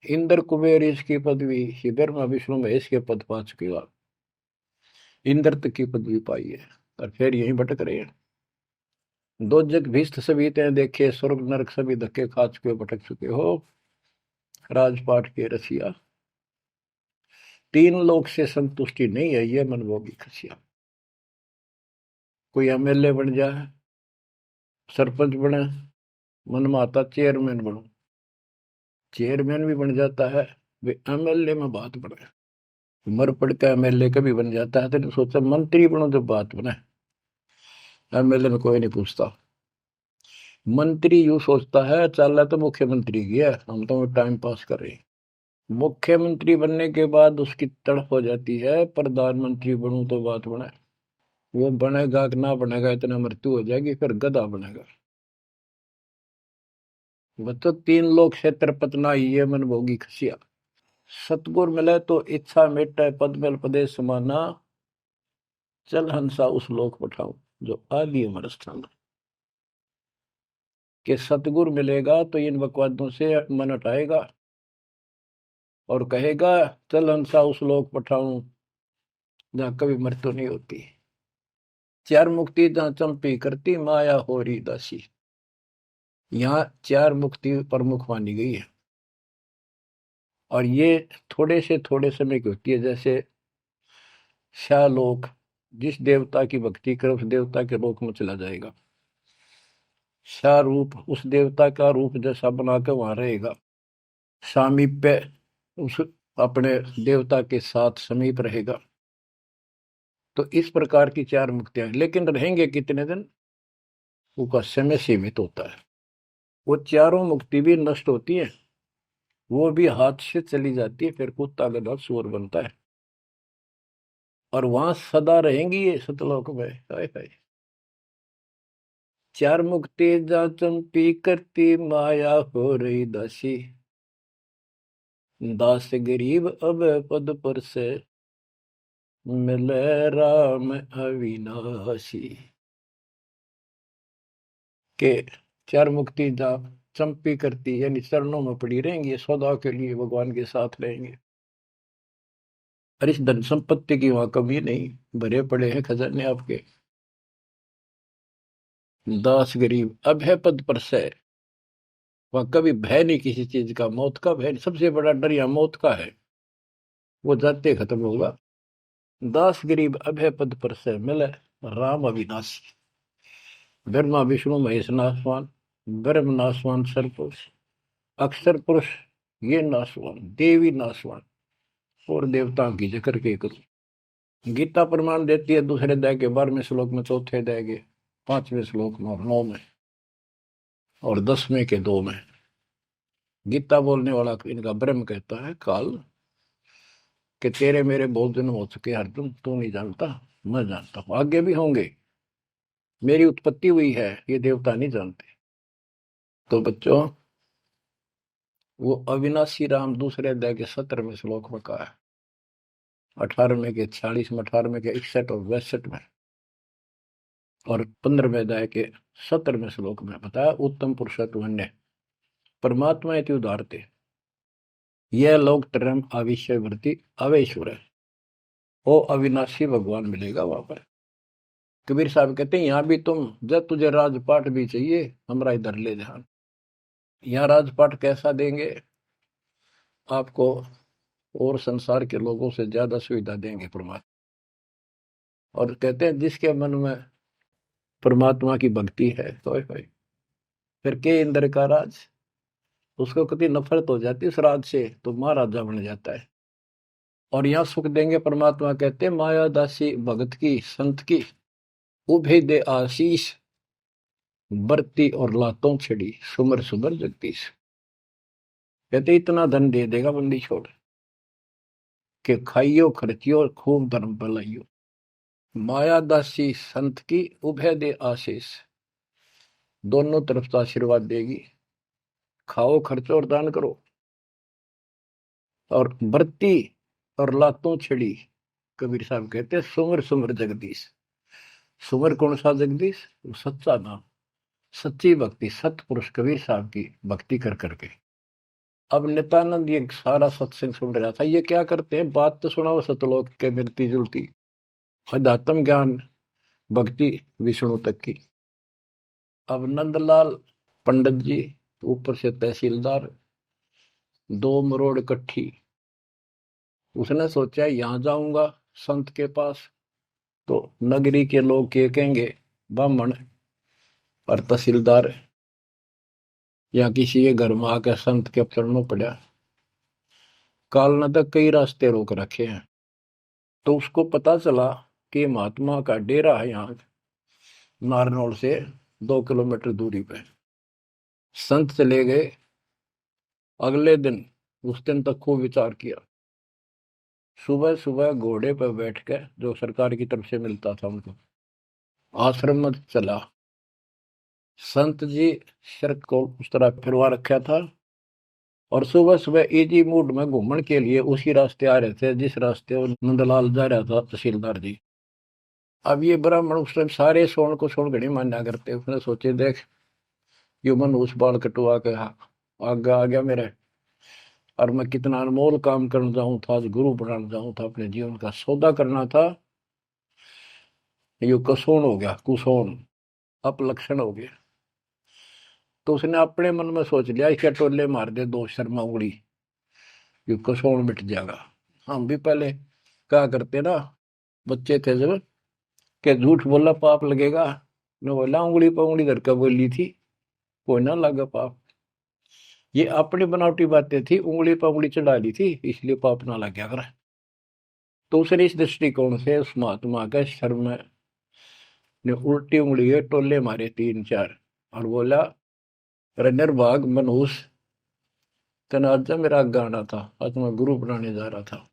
इंद्र कुबेर इसकी पदवी, ही ब्रह्मा विष्णु महेश के पद पा चुके हो आप। इंद्र तक की पदवी पाई है और फिर यहीं भटक रहे हैं। दो जग भीष्ट सभी ते देखे, स्वर्ग नरक सभी धक्के खा चुके हो, भटक चुके हो राजपाट के रसिया। तीन लोक से संतुष्टि नहीं है, ये मनभोगी खसिया। कोई एमएलए बन जाए, सरपंच बने, मन में आता चेयरमैन बनूं। चेयरमैन भी बन जाता है, वे एमएलए में बात बने। मर पड़ का एमएलए कभी बन जाता है, तो सोचा मंत्री बनूं जब बात बने। एमएलए में कोई नहीं पूछता। मंत्री यूं सोचता है चल तो मुख्यमंत्री की है, हम तो टाइम पास कर रहे हैं। मुख्यमंत्री बनने के बाद उसकी तड़प हो जाती है प्रधानमंत्री बनूं तो बात बने। वो बनेगा कि ना बनेगा, इतना मृत्यु हो जाएगी, फिर गधा बनेगा। बच्चों तीन लोग से तरपतना, ये मन भोगी खसिया। सतगुर मिले तो इच्छा मिटे, पद मिल प्रदेश समाना, चल हंसा उस लोक पठाऊं जो आदि अमर स्थान। कि सतगुर मिलेगा तो इन बकवादों से मन हटाएगा और कहेगा चल हंसा उस लोक पठाऊं जहां कभी मृत्यु नहीं होती। चार मुक्ति जहां चंपी करती, माया हो रही दासी। यहाँ चार मुक्ति प्रमुख मानी गई है, और ये थोड़े से थोड़े समय की होती है। जैसे शालोक, जिस देवता की भक्ति करे उस देवता के लोक में चला जाएगा। शारूप, उस देवता का रूप जैसा बनाकर वहां रहेगा। सामीप्य, उस अपने देवता के साथ समीप रहेगा। तो इस प्रकार की चार मुक्तियां, लेकिन रहेंगे कितने दिन, उसका समय सीमित होता है। वो चारों मुक्ति भी नष्ट होती है, वो भी हाथ से चली जाती है, फिर कुत्ता गधा सूअर बनता है। और वहां सदा रहेंगी ये सतलोक में। हाय हाय। चार मुक्ति जा चंपी करती, माया हो रही दासी। दास गरीब अब पद पर से, मिले राम अविनाशी। के चार मुक्ति जा चंपी करती, यानी चरणों में पड़ी रहेंगी, सदा के लिए भगवान के साथ रहेंगे। और इस धन संपत्ति की वहां कमी नहीं, भरे पड़े हैं खजाने आपके। दास गरीब अब है पद पर से, वहां कभी भय नहीं किसी चीज का, मौत का भय नहीं। सबसे बड़ा डर यहाँ मौत का है, वो जाते खत्म होगा। दास गरीब अब है पद पर से, मिले राम अविनाशी। ब्रह्मा विष्णु महेश नासवान, ब्रह्म नासवान सरपुरुष, अक्षर पुरुष ये नासवान, देवी नासवान, और देवताओं की जिक्र के करूं। गीता प्रमाण देती है दूसरे अध्याय के 12वें श्लोक में, चौथे अध्याय के 5वें श्लोक में, और 9 में, और 10वें के 2 में। गीता बोलने वाला इनका ब्रह्म कहता है काल, कि तेरे मेरे बहुत जन्म हो चुके अर्जुन, तू नहीं जानता, मैं जानता हूं, आगे भी होंगे। मेरी उत्पत्ति हुई है, ये देवता नहीं जानते। तो बच्चों वो अविनाशी राम दूसरे अध्याय के 17वें श्लोक में कहा है, 18वें के 46 में, 18वें के 61 और 62 में, और 15वें अध्याय के 17वें श्लोक में बताया। उत्तम पुरुषत्व परमात्मा इति उदारते, यह लोग तरम आविश्य वृत्ति अवेश्वर है। वो अविनाशी भगवान मिलेगा वहां पर। कबीर साहब कहते हैं यहाँ भी तुम, जब तुझे राजपाट भी चाहिए हमारा इधर ले जा। यहाँ राजपाट कैसा देंगे आपको, और संसार के लोगों से ज्यादा सुविधा देंगे परमात्मा। और कहते हैं जिसके मन में परमात्मा की भक्ति है तो फिर के इंद्र का राज, उसको कभी नफरत हो जाती है उस राज से तो महाराजा बन जाता है। और यहाँ सुख देंगे परमात्मा, कहते हैं माया दासी भगत की संत की, उभे दे आशीष, बरती और लातों छिड़ी, सुमर सुमर जगदीश। कहते इतना धन दे देगा बंदी छोड़ के, खाइयो खर्चियो खूब धर्म भलाइयो। माया दासी संत की उभय दे आशीष, दोनों तरफ से आशीर्वाद देगी, खाओ खर्चो और दान करो। और बरती और लातों छिड़ी, कबीर साहब कहते हैं सुमर सुमर जगदीश। सुमर कौन सा जगदीश, सच्चा नाम, सच्ची भक्ति, सतपुरुष कबीर साहब की भक्ति कर करके। अब नित्यानंद ये सारा सत्संग सुन रहा था, ये क्या करते हैं, बात तो सुना वो सतलोक के मिलती जुलती, अध्यात्म ज्ञान भक्ति विष्णु तक की। अब नंदलाल पंडित जी ऊपर से तहसीलदार, 2 मरोड़ इकट्ठी। उसने सोचा यहाँ जाऊंगा संत के पास तो नगरी के लोग क्या कहेंगे, ब्राह्मण और तहसीलदार या किसी के घर में आकर संत के चरणों पड़ा। काल ने तक कई रास्ते रोक रखे हैं, तो उसको पता चला कि महात्मा का डेरा है यहाँ नारनौल से 2 किलोमीटर दूरी पे। संत चले गए। अगले दिन, उस दिन तक खूब विचार किया। सुबह सुबह घोड़े पर बैठ कर, जो सरकार की तरफ से मिलता था उनको, आश्रम में चला। संत जी सिर को उस तरह फिरवा रखा था और सुबह सुबह इजी मूड में घूमने के लिए उसी रास्ते आ रहे थे जिस रास्ते वो नंदलाल जा रहा था तहसीलदार जी। अब ये ब्राह्मण उस टाइम सारे सोन को सोन घड़ी मान्या करते। उसने सोचे देख यो मन उस बाल कटवा के आगे आ गया मेरे, और मैं कितना अनमोल काम करने जाऊं था, आज गुरु बनाने जाऊं था, अपने जीवन का सौदा करना था, यो कसोन हो गया, कुसोन अपलक्षण हो गया। तो उसने अपने मन में सोच लिया इसके टोले मार दे 2 शर्मा उंगली, यो कसोन मिट जाएगा। हम भी पहले क्या करते ना, बच्चे थे जब, के झूठ बोला पाप लगेगा, ने बोला उंगली पर उंगली धर के बोली थी, कोई ना लगा पाप। ये अपनी बनावटी बातें थी, उंगली पर उंगली चढ़ा ली थी इसलिए पाप ना लग गया कर। तो उसने इस दृष्टिकोण से उस महात्मा का शर्म में ने उल्टी उंगली है टोले मारे 3-4 और बोला, रनर भाग मनहूस तनाजा मेरा गाना था, आज मैं गुरु बनाने जा रहा था,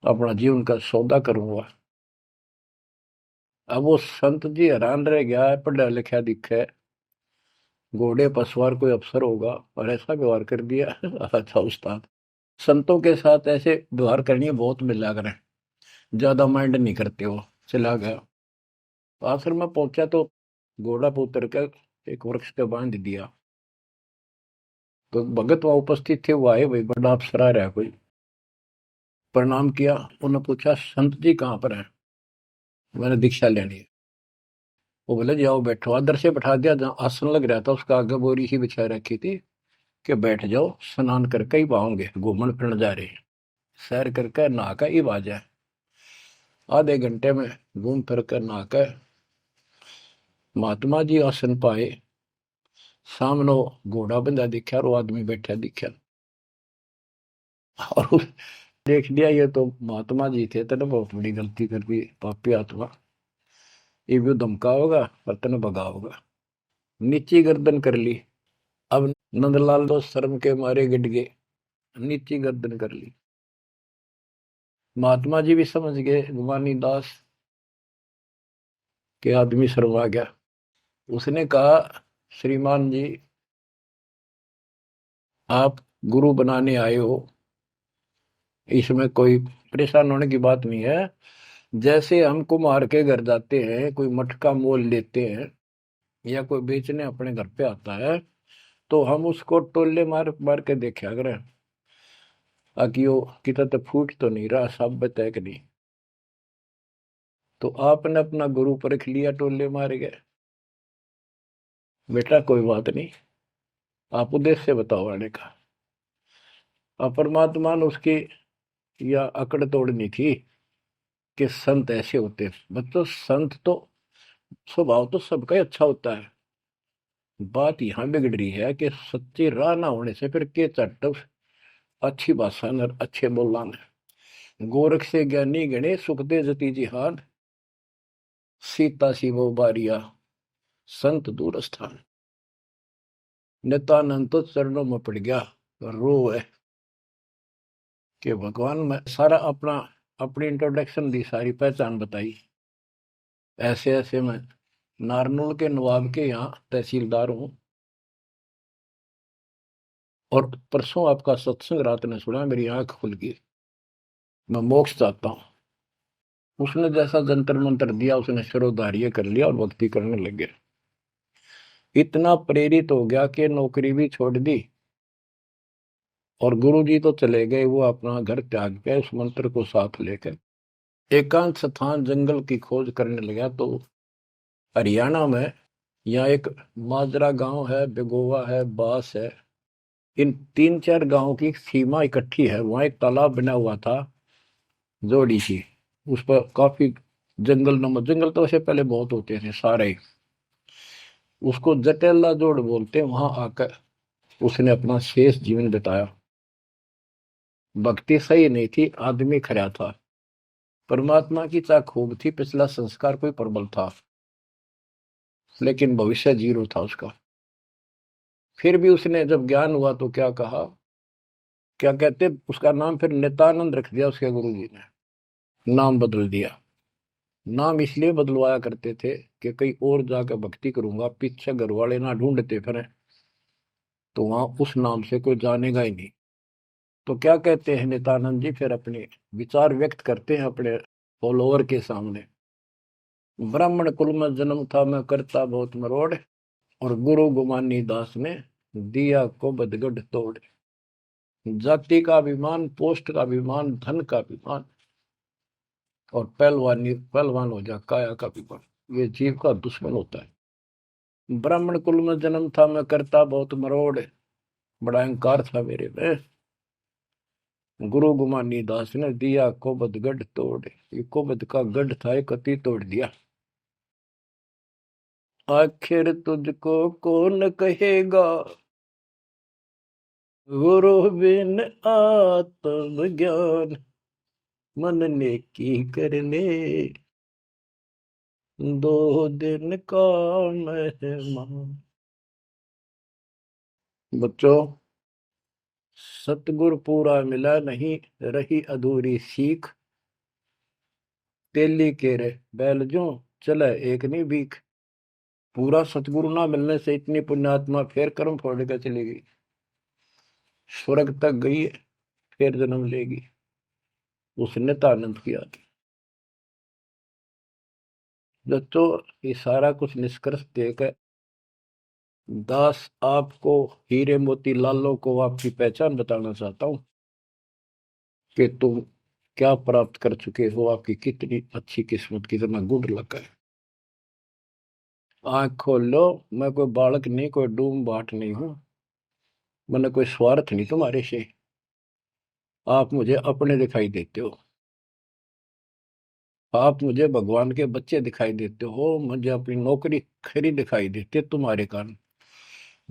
अपना जीवन का सौदा करूंगा। अब वो संत जी हैरान रह गया, पढ़ा लिखा दिखे, घोड़े पर सवार कोई अफसर होगा और ऐसा व्यवहार कर दिया। अच्छा उस्ताद, संतों के साथ ऐसे व्यवहार करनी बहुत मिला करें, ज्यादा माइंड नहीं करते वो। चला गया। आश्रम में पहुंचा तो घोड़ा पे उतर कर एक वृक्ष पे बांध दिया। तो भगत वहां उपस्थित थे, वो आए, भाई बड़ा अफसर आ रहा है कोई। प्रणाम किया। उन्होंने पूछा संत जी कहाँ पर है, मैंने दीक्षा लेनी है। वो बोले जाओ बैठो, आदर से बैठा दिया। जहाँ आसन लग रहा था उसका आगे बोरी सी बिछा रखी थी कि बैठ जाओ, स्नान करके ही पाओगे, घूमन फिरन जा रहे हैं, सैर करके नहा कर ही आ जाए। आधे घंटे में घूम फिर कर नहा कर महात्मा जी आसन पाए। सामने घोड़ा बंधा दिखा और वो आदमी बैठा दिखा, और देख लिया ये तो महात्मा जी थे, तेने बहुत बड़ी गलती कर दी पापी आत्मा, ये भी धमका होगा और तेने भगा होगा। नीची गर्दन कर ली। अब नंदलाल तो शर्म के मारे गिट गए, नीची गर्दन कर ली। महात्मा जी भी समझ गए भगवानी दास के आदमी शर्मा गया। उसने कहा श्रीमान जी, आप गुरु बनाने आए हो, इसमें कोई परेशान होने की बात नहीं है। जैसे हम कुम्हार के घर जाते हैं, कोई मटका मोल लेते हैं या कोई बेचने अपने घर पे आता है, तो हम उसको टोले मार मार के देखा करें ताकि वो कितना तो फूट तो नहीं रहा, सब बताए कि नहीं। तो आपने अपना गुरु परख लिया, टोले मार गए। बेटा कोई बात नहीं, आप उद्देश्य बताओ आने का। अब परमात्मा ने उसकी या अकड़ तोड़नी थी कि संत ऐसे होते हैं। बच्चों संत तो स्वभाव तो सबका ही अच्छा होता है। बात यहाँ बिगड़ रही है कि सच्ची राह ना होने से फिर के चट्ट अच्छी भाषा न अच्छे बोलान। गोरख से ज्ञानी गणे सुख दे जती जिहान, सीता सी वो बारिया संत दूर स्थान। नित्यानंद तो चरणों में पड़ गया, रो है कि भगवान मैं सारा अपना अपनी इंट्रोडक्शन दी, सारी पहचान बताई। ऐसे ऐसे मैं नारनौल के नवाब के यहाँ तहसीलदार हूँ, और परसों आपका सत्संग रात ने सुना, मेरी आंख खुल गई, मैं मोक्ष चाहता हूँ। उसने जैसा जंतर मंत्र दिया उसने शिरोधार्य कर लिया और भक्ति करने लग गया। इतना प्रेरित हो गया कि नौकरी भी छोड़ दी, और गुरुजी तो चले गए, वो अपना घर त्याग के उस मंत्र को साथ लेकर एकांत स्थान जंगल की खोज करने लगा। तो हरियाणा में यहाँ एक माजरा गांव है, बेगोवा है, बास है, इन 3-4 गांवों की सीमा इकट्ठी है। वहां एक तालाब बना हुआ था, जोड़ी सी, उस पर काफी जंगल नंबर, जंगल तो वैसे पहले बहुत होते थे सारे, उसको जटेला जोड़ बोलते। वहां आकर उसने अपना शेष जीवन बिताया। भक्ति सही नहीं थी, आदमी खरा था, परमात्मा की चाह खूब थी, पिछला संस्कार कोई प्रबल था, लेकिन भविष्य जीरो था उसका। फिर भी उसने जब ज्ञान हुआ तो क्या कहा, क्या कहते, उसका नाम फिर नित्यानंद रख दिया उसके गुरु जी ने, नाम बदल दिया। नाम इसलिए बदलवाया करते थे कि कहीं और जाकर भक्ति करूंगा, पीछे घर वाले ना ढूंढते फिर, तो वहां उस नाम से कोई जानेगा ही नहीं। तो क्या कहते हैं नित्यानंद जी, फिर अपने विचार व्यक्त करते हैं अपने फॉलोअर के सामने। ब्राह्मण कुल में जन्म था, मैं करता बहुत मरोड़, और गुरु गुमानी दास ने दिया को बदगढ़ तोड़। जाति का अभिमान, पोस्ट का अभिमान, धन का अभिमान, और पहलवानी पहलवान हो जा काया का अभिमान, ये जीव का दुश्मन होता है। ब्राह्मण कुल में जन्म था, मैं करता बहुत मरोड़, बड़ा अहंकार था मेरे में, गुरु गुमानी दास ने दिया कोबद गढ़ तोड़। ये कोबद का गढ़ था, एक कति तोड़ दिया। आखिर तुझको कौन कहेगा, गुरु बिन आत्म ज्ञान, मन ने की करने दो दिन का मेहमान। बच्चों सतगुरु पूरा मिला नहीं, रही अधूरी सीख, तेली के रे बैल जो चले एक नहीं भीख। पूरा सतगुरु ना मिलने से इतनी पुण्यात्मा फिर कर्म फोड़ कर चली गई, स्वर्ग तक गई है, फिर जन्म लेगी। उसने तो आनंद किया। तो ये सारा कुछ निष्कर्ष देकर दास आपको, हीरे मोती लालों को आपकी पहचान बताना चाहता हूं कि तुम क्या प्राप्त कर चुके हो, आपकी कितनी अच्छी किस्मत, कितना गुड लगा है। आंख खोल लो, मैं कोई बालक नहीं, कोई डूम बाट नहीं हूं, मैंने कोई स्वार्थ नहीं तुम्हारे से। आप मुझे अपने दिखाई देते हो, आप मुझे भगवान के बच्चे दिखाई देते हो, मुझे अपनी नौकरी खरी दिखाई देती है तुम्हारे कारण।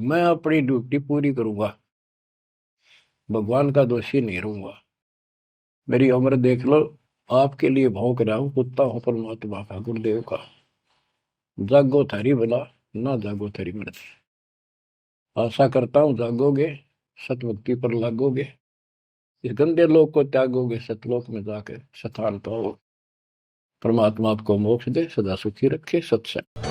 मैं अपनी ड्यूटी पूरी करूंगा, भगवान का दोषी नहीं रहूंगा। मेरी उम्र देख लो, आपके लिए भौंक रहा हूं, कुत्ता हूं परमात्मा का, गुरुदेव का। जागो थारी भला, ना जागो थारी मर्जी। आशा करता हूं जागोगे, सतभक्ति पर लागोगे, इस गंदे लोक को त्यागोगे, सतलोक में जाकर स्थान पाओ। परमात्मा आपको मोक्ष दे, सदा सुखी रखे। सत्संग।